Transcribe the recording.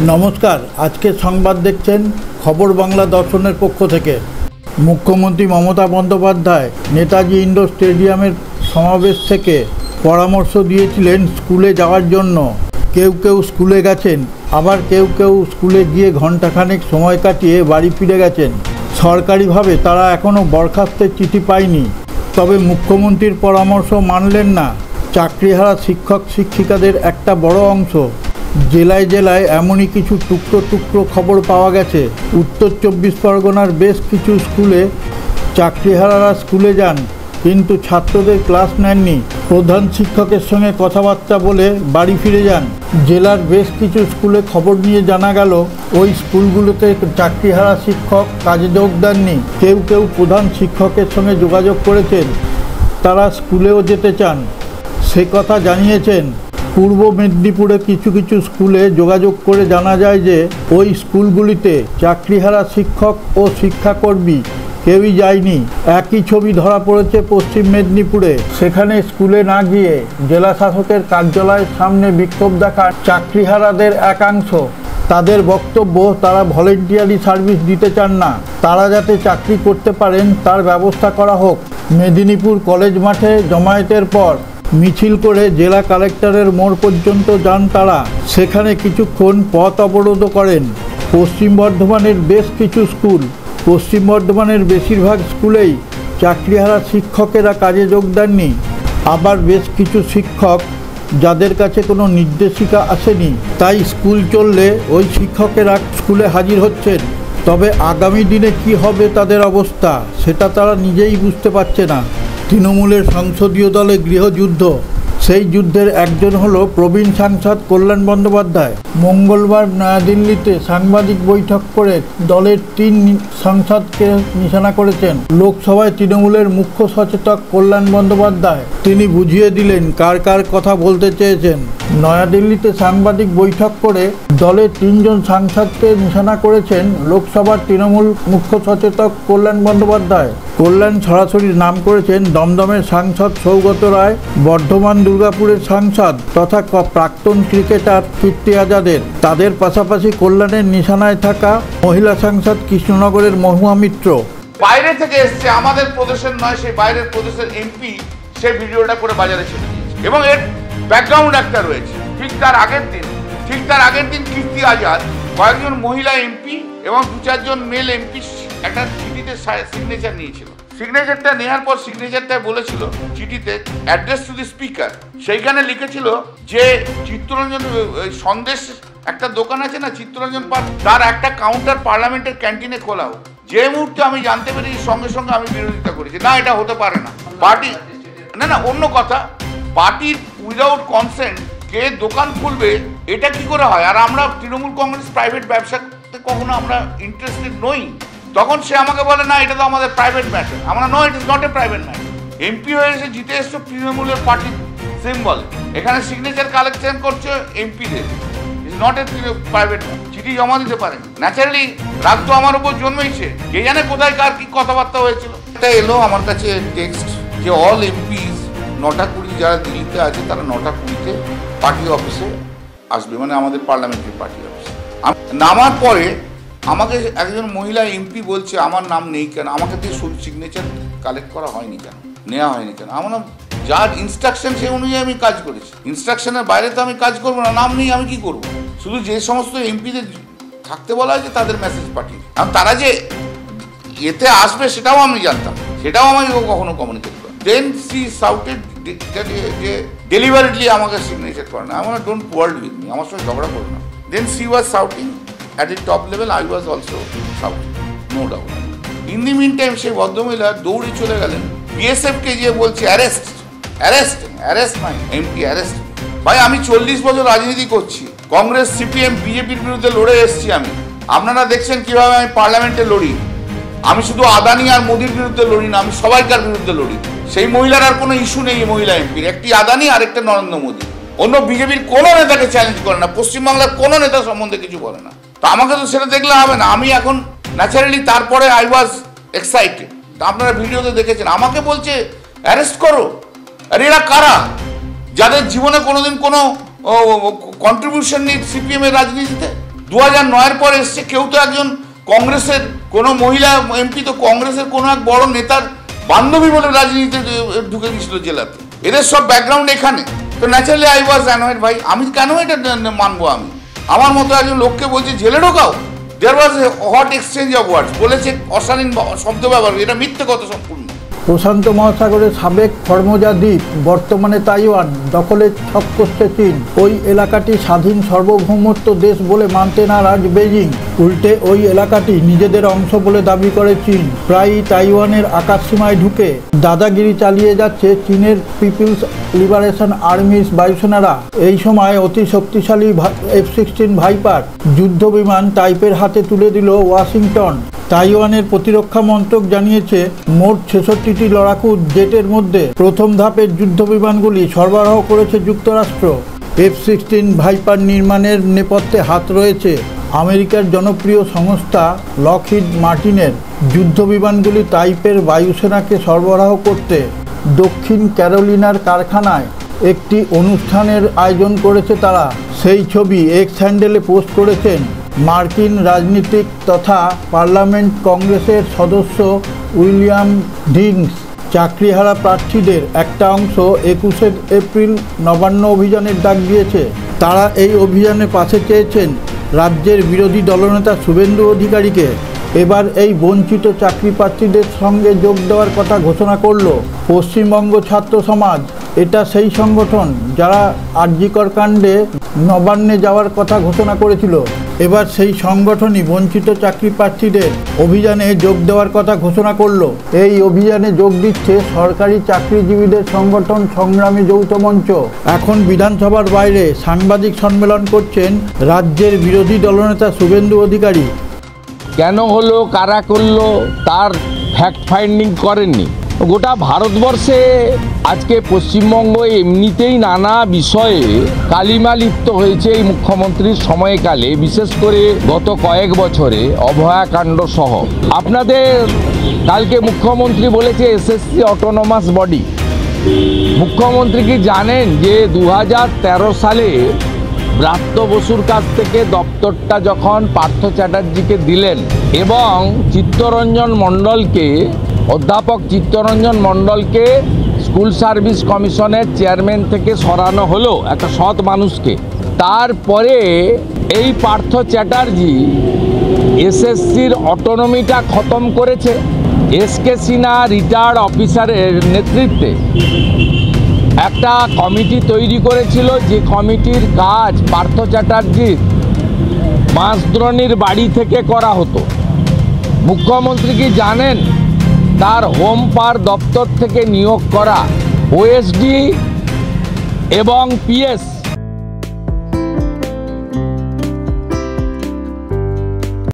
নমস্কার, আজকের সংবাদ দেখছেন খবর বাংলা দর্শনের পক্ষ থেকে। মুখ্যমন্ত্রী মমতা বন্দ্যোপাধ্যায় নেতাজি ইন্ডোর স্টেডিয়ামের সমাবেশ থেকে পরামর্শ দিয়েছিলেন স্কুলে যাওয়ার জন্য। কেউ কেউ স্কুলে গেছেন, আবার কেউ কেউ স্কুলে গিয়ে ঘণ্টাখানেক সময় কাটিয়ে বাড়ি ফিরে গেছেন। সরকারিভাবে তারা এখনও বরখাস্তের চিঠি পায়নি। তবে মুখ্যমন্ত্রীর পরামর্শ মানলেন না চাকরিহারা শিক্ষক শিক্ষিকাদের একটা বড় অংশ। জেলায় জেলায় এমনই কিছু টুকরো টুকরো খবর পাওয়া গেছে। উত্তর 24 পরগনার বেশ কিছু স্কুলে চাকরিহারারা স্কুলে যান, কিন্তু ছাত্রদের ক্লাস নেননি। প্রধান শিক্ষকের সঙ্গে কথাবার্তা বলে বাড়ি ফিরে যান। জেলার বেশ কিছু স্কুলে খবর নিয়ে জানা গেল ওই স্কুলগুলোতে চাকরিহারা শিক্ষক কাজে যোগ দেননি। কেউ কেউ প্রধান শিক্ষকের সঙ্গে যোগাযোগ করেছেন, তারা স্কুলেও যেতে চান, সে কথা জানিয়েছেন। পূর্ব মেদিনীপুরে কিছু কিছু স্কুলে যোগাযোগ করে জানা যায় যে ওই স্কুলগুলিতে চাকরিহারা শিক্ষক ও শিক্ষাকর্মী কেউই যায়নি। একই ছবি ধরা পড়েছে পশ্চিম মেদিনীপুরে। সেখানে স্কুলে না গিয়ে জেলা শাসকের কার্যালয়ের সামনে বিক্ষোভ দেখান চাকরিহারাদের একাংশ। তাদের বক্তব্য, তারা ভলেন্টিয়ারি সার্ভিস দিতে চান না, তারা যাতে চাকরি করতে পারেন তার ব্যবস্থা করা হোক। মেদিনীপুর কলেজ মাঠে জমায়েতের পর মিছিল করে জেলা কালেক্টরের মোড় পর্যন্ত যান তারা। সেখানে কিছুক্ষণ পথ অবরোধ করেন। পশ্চিম বর্ধমানের বেশ কিছু স্কুল, পশ্চিম বর্ধমানের বেশিরভাগ স্কুলেই চাকরিহারা শিক্ষকেরা কাজে যোগ দেননি। আবার বেশ কিছু শিক্ষক যাদের কাছে কোনো নির্দেশিকা আসেনি, তাই স্কুল চললে ওই শিক্ষকেরা স্কুলে হাজির হচ্ছেন। তবে আগামী দিনে কি হবে তাদের অবস্থা, সেটা তারা নিজেই বুঝতে পারছে না। তৃণমূলের সংসদীয় দলে গৃহযুদ্ধ, সেই যুদ্ধের একজন হলো প্রবীণ সাংসদ কল্যাণ বন্দ্যোপাধ্যায়। মঙ্গলবার নয়াদিল্লিতে সাংবাদিক বৈঠক করে দলের 3 সাংসদকে নিশানা করেছেন লোকসভায় তৃণমূলের মুখ্য সচেতক কল্যাণ বন্দ্যোপাধ্যায়। তিনি বুঝিয়ে দিলেন কার কার কথা বলতে চেয়েছেন। নয়াদিল্লিতে সাংবাদিক বৈঠক করে দলের 3 জন সাংসদকে নিশানা করেছেন লোকসভার তৃণমূল মুখ্য সচেতক কল্যাণ বন্দ্যোপাধ্যায়। কল্যাণ সরাসরি নাম করেছেন দমদমের সাংসদ সৌগত রায়, বর্ধমান দুর্গাপুরের সাংসদ তথা প্রাক্তন ক্রিকেটার কীর্তি আজাদের। তাদের পাশাপাশি কল্যাণের নিশানায় থাকা মহিলা সাংসদ কৃষ্ণনগরের মহুয়া মিত্র। বাইরে থেকে এসছে, আমাদের প্রদেশের নয়, সেই বাইরের প্রদেশের এমপি সেই ভিডিওটা করে বাজারে ছেড়ে দিয়েছে এবং এর ব্যাকগ্রাউন্ড একটা রয়েছে। ঠিক তার আগের দিন কীর্তি আজাদ কয়েকজন মহিলা এমপি এবং 2-4 জন মেল এমপি একটা চিঠিতে সিগনেচার নিয়েছিল। সিগনেচারটা নেওয়ার পর সিগনেচারটা বলেছিল চিঠিতে অ্যাড্রেস টু দি স্পিকার। সেইখানে লিখেছিল যে চিত্তরঞ্জন সন্দেশ একটা দোকান আছে না চিত্তরঞ্জন পার্ক, তার একটা কাউন্টার পার্লামেন্টের ক্যান্টিনে খোলা হোক। যে মুহূর্তে আমি জানতে পেরেছি সঙ্গে সঙ্গে আমি বিরোধিতা করেছি, না এটা হতে পারে না। পার্টি না অন্য কথা, পার্টির উইদাউট কনসেন্ট কে দোকান খুলবে এটা কি করে হয়? আর আমরা তৃণমূল কংগ্রেস প্রাইভেট ব্যবসাতে কখনো আমরা ইন্টারেস্টেড নই। তখন সে আমাকে বলে না এটা তো আমাদের প্রাইভেট ম্যাটার। আমরা no, it is not a private matter. MP হয়ে এসে জিতে এসছো তৃণমূলের পার্টির সিম্বল, এখানে সিগনেচার কালেকশন করছে এমপিদের, is not a private matter. চিঠি জমা দিতে পারেন। ন্যাচারালি রাগ তো আমার উপর জন্মেইছে, কে জানে কোথায় কার কি কথাবার্তা হয়েছিল। এটা এলো আমার কাছে টেক্সট যে অল এমপিস 9:20 যারা দিল্লিতে আছে তারা 9:20 পার্টি অফিসে আসবে, মানে আমাদের পার্লামেন্টারি পার্টি অফিসে। নামার পরে আমাকে একজন মহিলা এমপি বলছে আমার নাম নেই কেন, আমাকে দিয়ে সিগনেচার কালেক্ট করা হয়নি কেন, নেওয়া হয়নি কেন। আমার যার ইনস্ট্রাকশন সেই অনুযায়ী আমি কাজ করেছি, ইনস্ট্রাকশনের বাইরে তো আমি কাজ করবো না। নাম নেই আমি কি করব? শুধু যে সমস্ত এমপিদের থাকতে বলা হয়েছে তাদের মেসেজ পাঠিয়ে, কারণ তারা যে এতে আসবে সেটাও আমি জানতাম, সেটাও আমাকে কখনো কমিউনিকেট করে। দেন সি সাউটেড যে ডেলিভারিটলি আমাকে সিগনেচার করে না। আমার ডোন্ট ওয়ার্ল্ড উইথ মি, আমার সঙ্গে ঝগড়া করে না। Then she was shouting at the top level, I was also shouting, no doubt. In the meantime সেই ভদ্রমহিলা দৌড়ে চলে গেলেন বিএসএফকে গিয়ে বলছে অ্যারেস্ট মাই এমপি, অ্যারেস্ট। ভাই আমি 40 বছর রাজনীতি করছি, কংগ্রেস সিপিএম বিজেপির বিরুদ্ধে লড়ে এসেছি আমি। আপনারা দেখছেন কিভাবে আমি পার্লামেন্টে লড়ি। আমি শুধু আদানি আর মোদির বিরুদ্ধে লড়ি না, আমি সবাইকার বিরুদ্ধে লড়ি। সেই মহিলার আর কোনো ইস্যু নেই মহিলা এমপির, একটি আদানি আর একটা নরেন্দ্র মোদী। অন্য বিজেপির কোনো নেতাকে চ্যালেঞ্জ করে না, পশ্চিমবাংলার কোনো নেতা সম্বন্ধে কিছু বলে না। তো আমাকে তো সেটা দেখলে হবে না। আমি এখন ন্যাচারালি তারপরে আই ওয়াজ এক্সাইটেড। আপনারা ভিডিওতে দেখেছেন আমাকে বলছে অ্যারেস্ট করো। আর এরা কারা? যাদের জীবনে কোনোদিন কোনো কন্ট্রিবিউশন নেই সিপিএম এর রাজনীতিতে, 2009-এর পর এসছে, কেউ তো একজন কংগ্রেসের কোনো মহিলা এমপি তো কংগ্রেসের কোনো এক বড় নেতার বান্ধবী বলে রাজনীতিতে ঢুকে গেছিল জেলাতে। এদের সব ব্যাকগ্রাউন্ড এখানে, তো ন্যাচারালি আই ওয়াজ অ্যানয়েড। ভাই আমি কেন এটা মানবো? আমি আমার মতো একজন লোককে বলছি জেলে ঢোকাও। দেয়ার ওয়াজ এ হট এক্সচেঞ্জ অফ ওয়ার্ডস, বলেছে অশালীন শব্দ ব্যবহার, এটা মিথ্যে কথা সম্পূর্ণ। প্রশান্ত মহাসাগরের সাবেক ফর্মোজা দ্বীপ বর্তমানে তাইওয়ান দখলে ছক কষছে চীন। ওই এলাকাটি স্বাধীন সার্বভৌমত্ব দেশ বলে মানতে নারাজ বেজিং, উল্টে ওই এলাকাটি নিজেদের অংশ বলে দাবি করে চীন। প্রায়ই তাইওয়ানের আকাশসীমায় ঢুকে দাদাগিরি চালিয়ে যাচ্ছে চীনের পিপলস লিবারেশন আর্মির বায়ুসেনারা। এই সময় অতি শক্তিশালী F-16 ভাইপার যুদ্ধ বিমান তাইপের হাতে তুলে দিল ওয়াশিংটন। তাইওয়ানের প্রতিরক্ষা মন্ত্রক জানিয়েছে মোট 66টি লড়াকু জেটের মধ্যে প্রথম ধাপের যুদ্ধ বিমানগুলি সরবরাহ করেছে যুক্তরাষ্ট্র। F-16 ভাইপার নির্মাণের নেপথ্যে হাত রয়েছে আমেরিকার জনপ্রিয় সংস্থা লকহিড মার্টিনের। যুদ্ধ বিমানগুলি তাইপের বায়ুসেনাকে সরবরাহ করতে দক্ষিণ ক্যারোলিনার কারখানায় একটি অনুষ্ঠানের আয়োজন করেছে তারা। সেই ছবি এক্স হ্যান্ডেলে পোস্ট করেছেন মার্কিন রাজনীতিক তথা পার্লামেন্ট কংগ্রেসের সদস্য উইলিয়াম ডিংস। চাকরিহারা প্রার্থীদের একটা অংশ 21শে এপ্রিল নবান্ন অভিযানের ডাক দিয়েছে। তারা এই অভিযানে পাশে চেয়েছেন রাজ্যের বিরোধী দলনেতা শুভেন্দু অধিকারীকে। এবার এই বঞ্চিত চাকরি প্রার্থীদের সঙ্গে যোগ দেওয়ার কথা ঘোষণা করল পশ্চিমবঙ্গ ছাত্র সমাজ। এটা সেই সংগঠন যারা আরজিকর কাণ্ডে নবান্নে যাওয়ার কথা ঘোষণা করেছিল। এবার সেই সংগঠনই বঞ্চিত চাকরি প্রার্থীদের অভিযানে যোগ দেওয়ার কথা ঘোষণা করল। এই অভিযানে যোগ দিচ্ছে সরকারি চাকরিজীবীদের সংগঠন সংগ্রামী যৌথ মঞ্চ। এখন বিধানসভার বাইরে সাংবাদিক সম্মেলন করছেন রাজ্যের বিরোধী দলনেতা শুভেন্দু অধিকারী। কেন হলো, কারা করলো, তার ফ্যাক্ট ফাইন্ডিং করেননি। গোটা ভারতবর্ষে আজকে পশ্চিমবঙ্গ এমনিতেই নানা বিষয়ে কালিমা লিপ্ত হয়েছে এই মুখ্যমন্ত্রীর সময়কালে, বিশেষ করে গত কয়েক বছরে অভয়াকাণ্ড সহ। আপনাদের কালকে মুখ্যমন্ত্রী বলেছে এসএসসি অটোনমাস বডি। মুখ্যমন্ত্রী কি জানেন যে 2013 সালে ব্রাত্য বসুর কাছ থেকে দপ্তরটা যখন পার্থ চ্যাটার্জিকে দিলেন এবং চিত্তরঞ্জন মণ্ডলকে, অধ্যাপক চিত্তরঞ্জন মণ্ডলকে স্কুল সার্ভিস কমিশনের চেয়ারম্যান থেকে সরানো হলো, একটা সৎ মানুষকে, তারপরে এই পার্থ চ্যাটার্জি এসএসসির অটোনমিটা খতম করেছে। এসকে সিনহা রিটায়ার্ড অফিসারের নেতৃত্বে একটা কমিটি তৈরি করেছিল, যে কমিটির কাজ পার্থ চ্যাটার্জির মাসদ্রণীর বাড়ি থেকে করা হতো। মুখ্যমন্ত্রী কি জানেন তার হোম পার দপ্তর থেকে নিয়োগ করা ওএসডি এবং পিএস